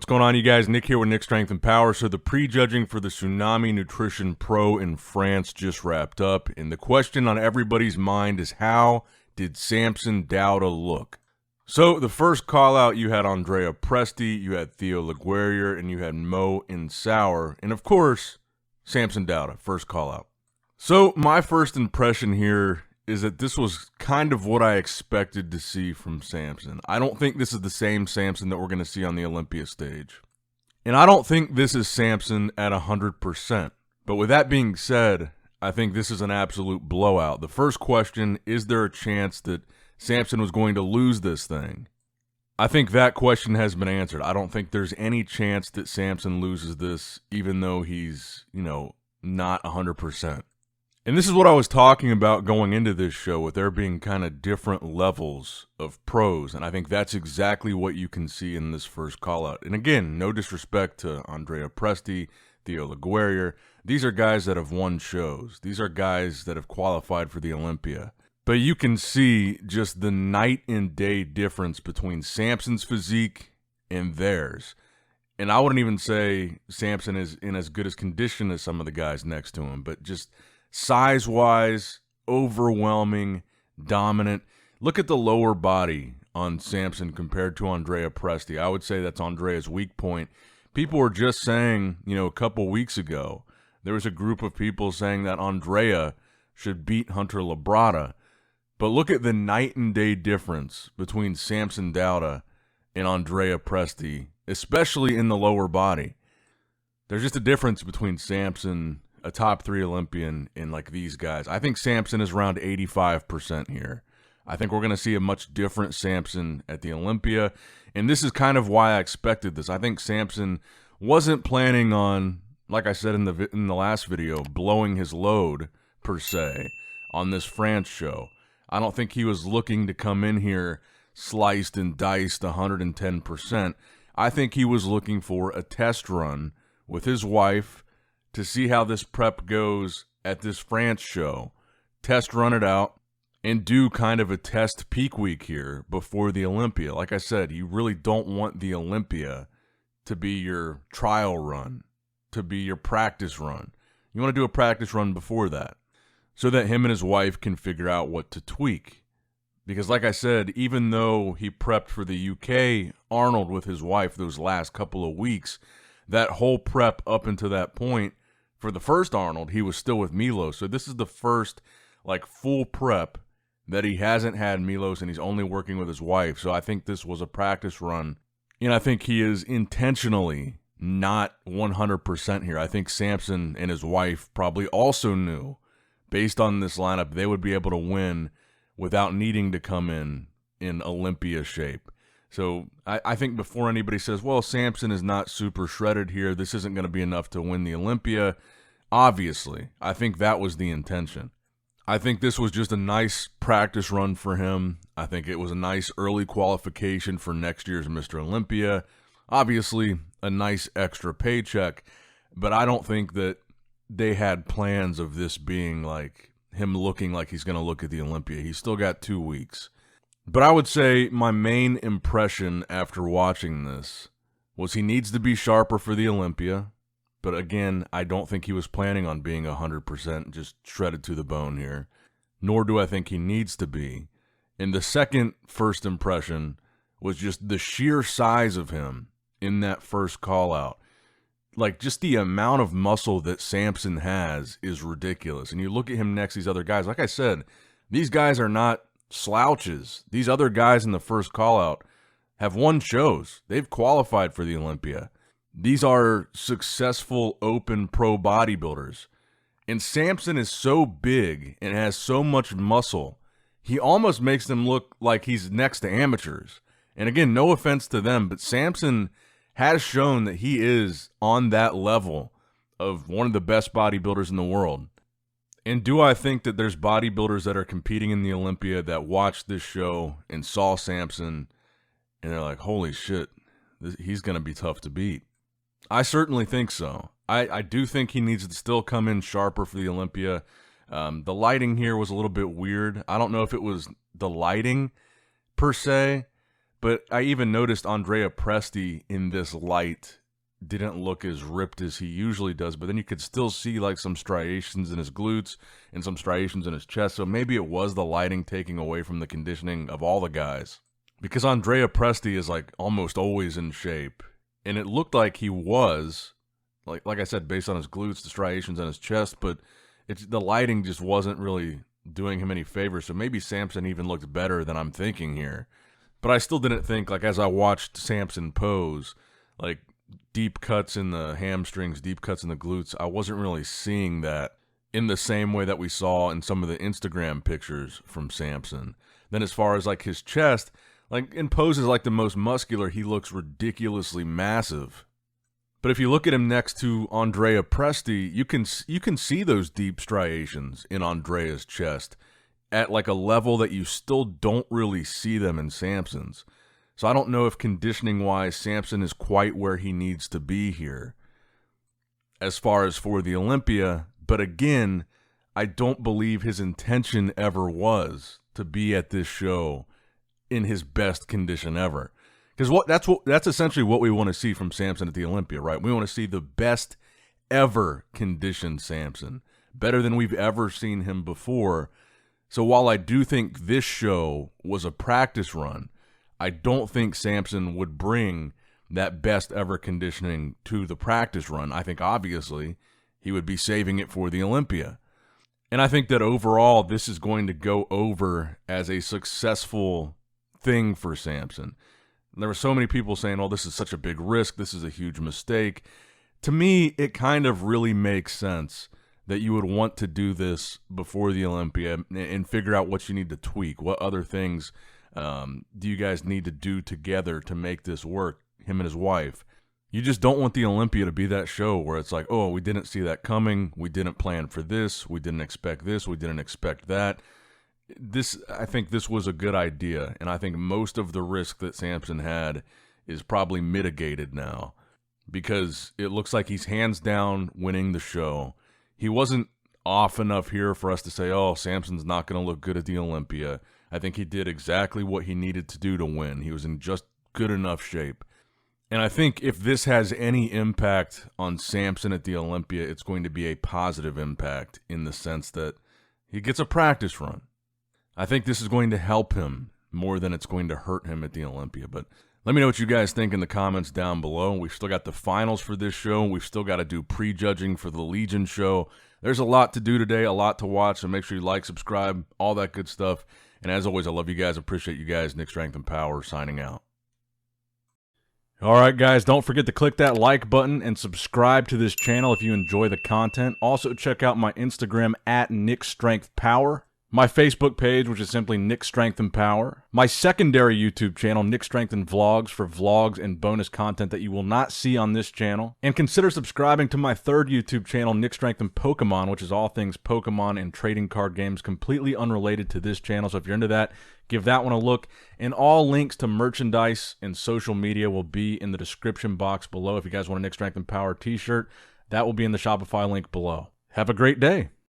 What's going on, you guys? Nick here with Nick Strength and Power. So the prejudging for the Tsunami Nutrition Pro in France just wrapped up, and the question on everybody's mind is, how did Samson Dauda look? So the first call out, you had Andrea Presti, you had Theo Laguerriere, and you had Mo Insauer, and of course Samson Dauda, first call out. So my first impression here is that this was kind of what I expected to see from Samson. I don't think this is the same Samson that we're going to see on the Olympia stage. And I don't think this is Samson at 100%. But with that being said, I think this is an absolute blowout. The first question, is there a chance that Samson was going to lose this thing? I think that question has been answered. I don't think there's any chance that Samson loses this, even though he's, not 100%. And this is what I was talking about going into this show, with there being kind of different levels of pros. And I think that's exactly what you can see in this first call out. And again, no disrespect to Andrea Presti, Theo Laguerriere. These are guys that have won shows. These are guys that have qualified for the Olympia. But you can see just the night and day difference between Samson's physique and theirs. And I wouldn't even say Samson is in as good as condition as some of the guys next to him, but just size-wise, overwhelming, dominant. Look at the lower body on Samson compared to Andrea Presti. I would say that's Andrea's weak point. People were just saying, a couple weeks ago, there was a group of people saying that Andrea should beat Hunter Labrada. But look at the night and day difference between Samson Dauda and Andrea Presti, especially in the lower body. There's just a difference between Samson, a top 3 Olympian, and like these guys. I think Samson is around 85% here. I think we're going to see a much different Samson at the Olympia, and this is kind of why I expected this. I think Samson wasn't planning on, like I said in the last video, blowing his load per se on this France show. I don't think he was looking to come in here sliced and diced 110%. I think he was looking for a test run with his wife to see how this prep goes at this France show, test run it out, and do kind of a test peak week here before the Olympia. Like I said, you really don't want the Olympia to be your trial run, to be your practice run. You want to do a practice run before that so that him and his wife can figure out what to tweak. Because like I said, even though he prepped for the UK Arnold with his wife those last couple of weeks, that whole prep up until that point, for the first Arnold, he was still with Milos. So this is the first full prep that he hasn't had Milos, and he's only working with his wife. So I think this was a practice run. And I think he is intentionally not 100% here. I think Samson and his wife probably also knew, based on this lineup, they would be able to win without needing to come in Olympia shape. So I think before anybody says, well, Samson is not super shredded here, this isn't going to be enough to win the Olympia, obviously, I think that was the intention. I think this was just a nice practice run for him. I think it was a nice early qualification for next year's Mr. Olympia. Obviously, a nice extra paycheck, but I don't think that they had plans of this being like him looking like he's going to look at the Olympia. He's still got 2 weeks. But I would say my main impression after watching this was he needs to be sharper for the Olympia. But again, I don't think he was planning on being 100% just shredded to the bone here. Nor do I think he needs to be. And the second first impression was just the sheer size of him in that first call out. Just the amount of muscle that Samson has is ridiculous. And you look at him next to these other guys. Like I said, these guys are not slouches. These other guys in the first call out have won shows. They've qualified for the Olympia. These are successful open pro bodybuilders. And Samson is so big and has so much muscle, he almost makes them look like he's next to amateurs. And again, no offense to them, but Samson has shown that he is on that level of one of the best bodybuilders in the world. And do I think that there's bodybuilders that are competing in the Olympia that watched this show and saw Samson and they're like, holy shit, he's going to be tough to beat? I certainly think so. I do think he needs to still come in sharper for the Olympia. The lighting here was a little bit weird. I don't know if it was the lighting per se, But I even noticed Andrea Presti in this light didn't look as ripped as he usually does, but then you could still see like some striations in his glutes and some striations in his chest, so maybe it was the lighting taking away from the conditioning of all the guys. Because Andrea Presti is like almost always in shape, and it looked like he was, like I said, based on his glutes, the striations on his chest, but the lighting just wasn't really doing him any favors, so maybe Samson even looked better than I'm thinking here. But I still didn't think, like as I watched Samson pose, like deep cuts in the hamstrings, deep cuts in the glutes, I wasn't really seeing that in the same way that we saw in some of the Instagram pictures from Samson. Then as far as like his chest, like in poses like the most muscular, he looks ridiculously massive. But if you look at him next to Andrea Presti, you can see those deep striations in Andrea's chest at like a level that you still don't really see them in Samson's. So I don't know if conditioning-wise Samson is quite where he needs to be here as far as for the Olympia. But again, I don't believe his intention ever was to be at this show in his best condition ever. Because that's essentially what we want to see from Samson at the Olympia, right? We want to see the best ever conditioned Samson, better than we've ever seen him before. So while I do think this show was a practice run, I don't think Samson would bring that best ever conditioning to the practice run. I think obviously he would be saving it for the Olympia. And I think that overall this is going to go over as a successful thing for Samson. There were so many people saying, oh, this is such a big risk, this is a huge mistake. To me, it kind of really makes sense that you would want to do this before the Olympia and figure out what you need to tweak, what other things do you guys need to do together to make this work, him and his wife. You just don't want the Olympia to be that show where it's like, oh, we didn't see that coming, we didn't plan for this, we didn't expect this, we didn't expect that. I think this was a good idea, and I think most of the risk that Samson had is probably mitigated now because it looks like he's hands down winning the show. He wasn't off enough here for us to say, oh, Samson's not going to look good at the Olympia. I think he did exactly what he needed to do to win. He was in just good enough shape. And I think if this has any impact on Samson at the Olympia, it's going to be a positive impact in the sense that he gets a practice run. I think this is going to help him more than it's going to hurt him at the Olympia. But let me know what you guys think in the comments down below. We've still got the finals for this show. We've still got to do prejudging for the Legion show. There's a lot to do today, a lot to watch, so make sure you like, subscribe, all that good stuff. And as always, I love you guys. Appreciate you guys. Nick Strength and Power signing out. All right, guys, don't forget to click that like button and subscribe to this channel if you enjoy the content. Also, check out my Instagram at NickStrengthPower. My Facebook page, which is simply Nick Strength and Power. My secondary YouTube channel, Nick Strength and Vlogs, for vlogs and bonus content that you will not see on this channel. And consider subscribing to my third YouTube channel, Nick Strength and Pokemon, which is all things Pokemon and trading card games, completely unrelated to this channel. So if you're into that, give that one a look. And all links to merchandise and social media will be in the description box below. If you guys want a Nick Strength and Power t-shirt, that will be in the Shopify link below. Have a great day.